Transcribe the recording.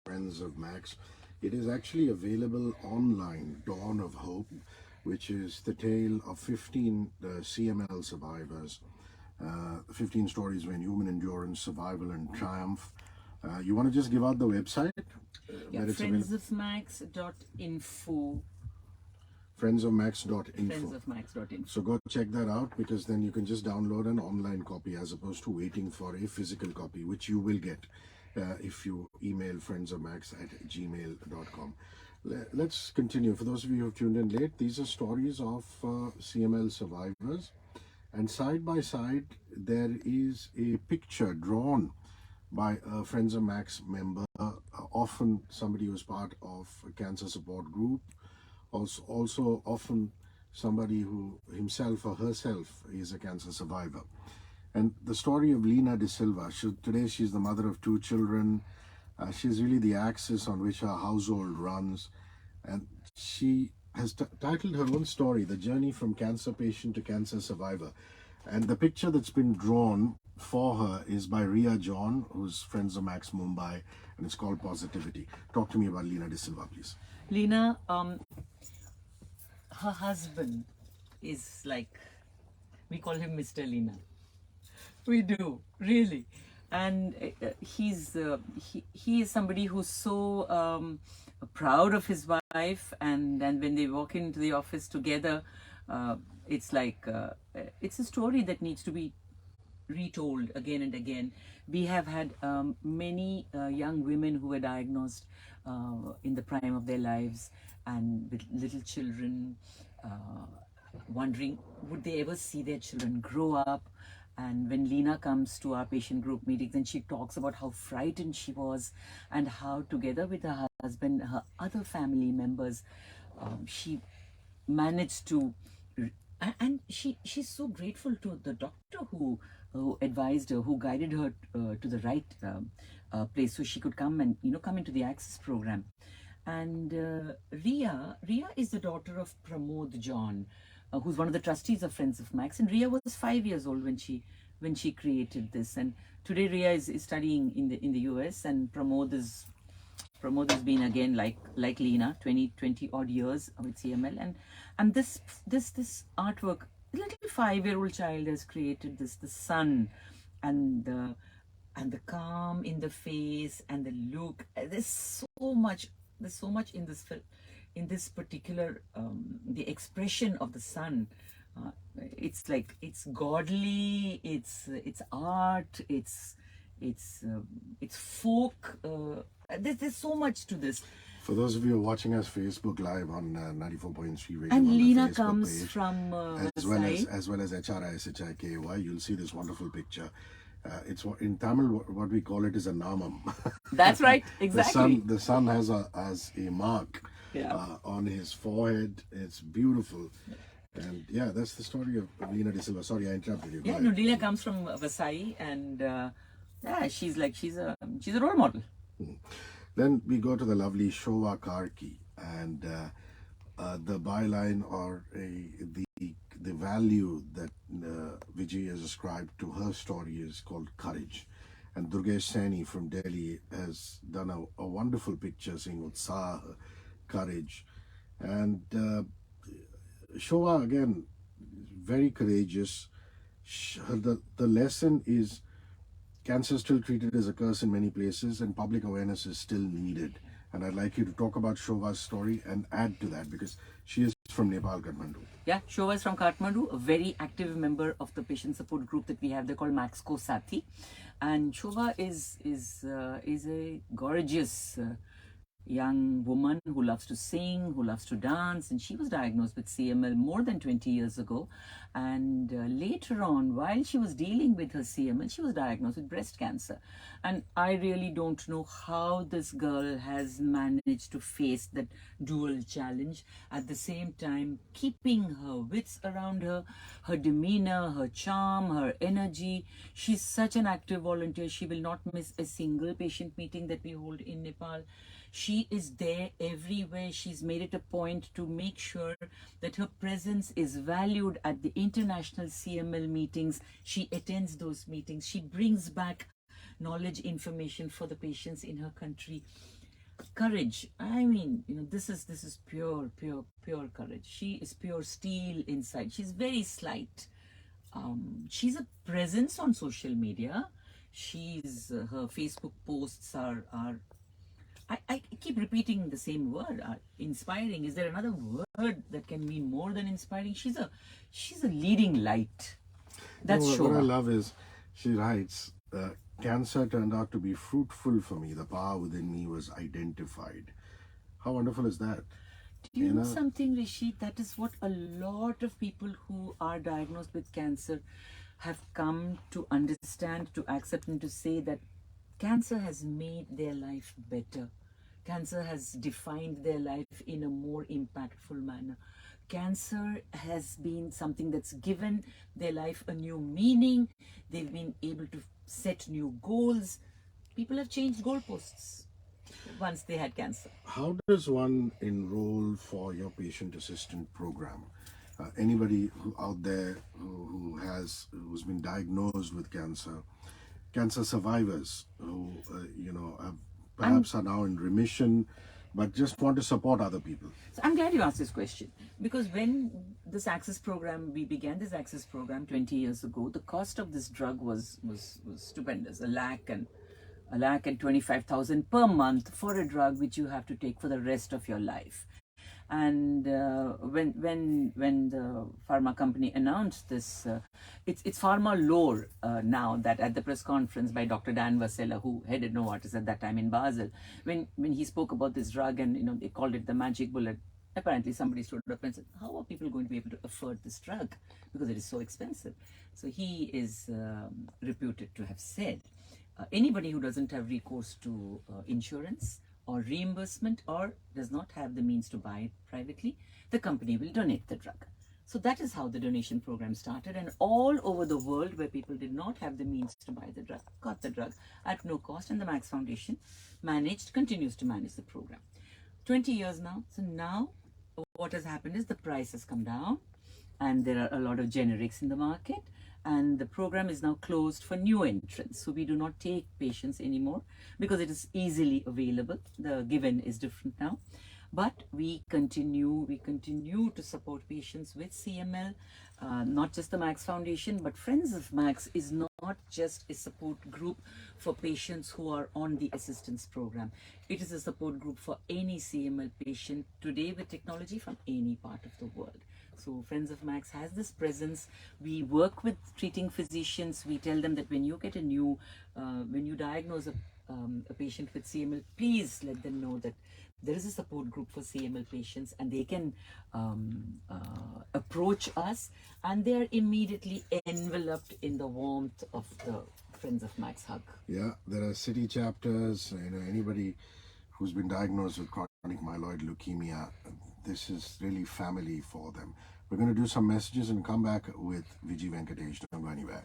Friends of Max. It is actually available online, Dawn of Hope, which is the tale of 15 CML survivors, 15 stories when human endurance, survival, and triumph. You want to just give out the website Yeah, where it's available? friendsofmax.info. Friendsofmax.info. Friendsofmax.info. So go check that out, because then you can just download an online copy as opposed to waiting for a physical copy, which you will get if you email friendsofmax@gmail.com. Let's continue. For those of you who have tuned in late, these are stories of CML survivors. And side by side, there is a picture drawn by a Friends of Max member, often somebody who's part of a cancer support group, also often somebody who himself or herself is a cancer survivor. And the story of Lina De Silva, today she's the mother of two children. She's really the axis on which her household runs. And she has titled her own story, The Journey from Cancer Patient to Cancer Survivor. And the picture that's been drawn for her is by Ria John, who's Friends of Max Mumbai, and it's called Positivity. Talk to me about Lina De Silva, please. Lena, her husband is like, we call him Mr. Lena. We do, really. And he is somebody who's so proud of his wife, and when they walk into the office together, it's like it's a story that needs to be retold again and again. We have had many young women who were diagnosed in the prime of their lives and with little children, wondering would they ever see their children grow up. And when Lena comes to our patient group meetings and she talks about how frightened she was, and how together with her husband, her other family members, she managed to, and she's so grateful to the doctor who advised her, who guided her to the right place, so she could come and come into the Access program. And Ria is the daughter of Pramod John, who's one of the trustees of Friends of Max. And Ria was 5 years old when she created this. And today Ria is studying in the US, and Pramod has been, again, like Lena, 20 odd years with CML. And this artwork, a little 5-year-old child has created this, the sun and the calm in the face and the look. There's so much in this particular the expression of the sun. It's like, it's godly, it's art, it's folk. There's so much to this. For those of you who are watching us Facebook Live on 94.3 radio, And on Lena the Facebook comes page, from as well as HRISHIKY, you'll see this wonderful picture. It's in Tamil, what we call it is a namam. That's right, exactly. The sun has a mark Yeah. on his forehead. It's beautiful. And yeah, that's the story of Lina De Silva. Sorry, I interrupted you. Go Yeah, ahead. no, Lena comes from Vasai, and yeah, she's a role model. Then we go to the lovely Shova Karki, and the byline, or the value that Viji has ascribed to her story is called courage. And Durgesh Saini from Delhi has done a wonderful picture saying Utsah, courage. And Shova, again, very courageous. The lesson is, cancer is still treated as a curse in many places, and public awareness is still needed. And I'd like you to talk about Shova's story and add to that, because she is from Nepal, Kathmandu. Yeah, Shova is from Kathmandu, a very active member of the patient support group that we have. They're called Maxco Sathi. And Shova is a gorgeous young woman who loves to sing, who loves to dance, and she was diagnosed with CML more than 20 years ago. And later on, while she was dealing with her CML, she was diagnosed with breast cancer. And I really don't know how this girl has managed to face that dual challenge, at the same time keeping her wits around her, her demeanor, her charm, her energy. She's such an active volunteer. She will not miss a single patient meeting that we hold in Nepal. She is there everywhere. She's made it a point to make sure that her presence is valued at the international CML meetings. She attends those meetings. She brings back knowledge, information for the patients in her country. Courage. I mean, this is pure courage. She is pure steel inside. She's very slight. She's a presence on social media. She's her Facebook posts are I keep repeating the same word. Inspiring. Is there another word that can mean more than inspiring? She's a leading light. That's What I Shobha. love is she writes, cancer turned out to be fruitful for me. The power within me was identified. How wonderful is that? Do you You know know, something, Rishi? That is what a lot of people who are diagnosed with cancer have come to understand, to accept, and to say that cancer has made their life better. Cancer has defined their life in a more impactful manner. Cancer has been something that's given their life a new meaning. They've been able to set new goals. People have changed goalposts once they had cancer. how does one enroll for your patient assistant program? Anybody out there who's been diagnosed with cancer, cancer survivors who I'm perhaps are now in remission, but just want to support other people. So I'm glad you asked this question, because when we began this access program 20 years ago, the cost of this drug was stupendous, a lakh and 25,000 per month for a drug which you have to take for the rest of your life. And when the pharma company announced this, it's pharma lore now, that at the press conference by Dr. Dan Vasella, who headed Novartis at that time in Basel, when he spoke about this drug, and they called it the magic bullet. Apparently, somebody stood up and said, "How are people going to be able to afford this drug, because it is so expensive?" So he is reputed to have said, anybody who doesn't have recourse to insurance or reimbursement, or does not have the means to buy it privately, the company will donate the drug. So that is how the donation program started, and all over the world where people did not have the means to buy the drug got the drug at no cost, and the Max Foundation continues to manage the program. 20 years now. So now what has happened is the price has come down, and there are a lot of generics in the market, and the program is now closed for new entrants. So we do not take patients anymore because it is easily available. The given is different now. But we continue to support patients with CML. Not just the Max Foundation, but Friends of Max is not just a support group for patients who are on the assistance program. It is a support group for any CML patient today with technology from any part of the world. So Friends of Max has this presence. We work with treating physicians. We tell them that when you diagnose a patient with CML, please let them know that there is a support group for CML patients, and they can approach us, and they are immediately enveloped in the warmth of the Friends of Max hug. Yeah, there are city chapters. Anybody who's been diagnosed with chronic myeloid leukemia, this is really family for them. We're going to do some messages and come back with Viji Venkatesh. Don't go anywhere.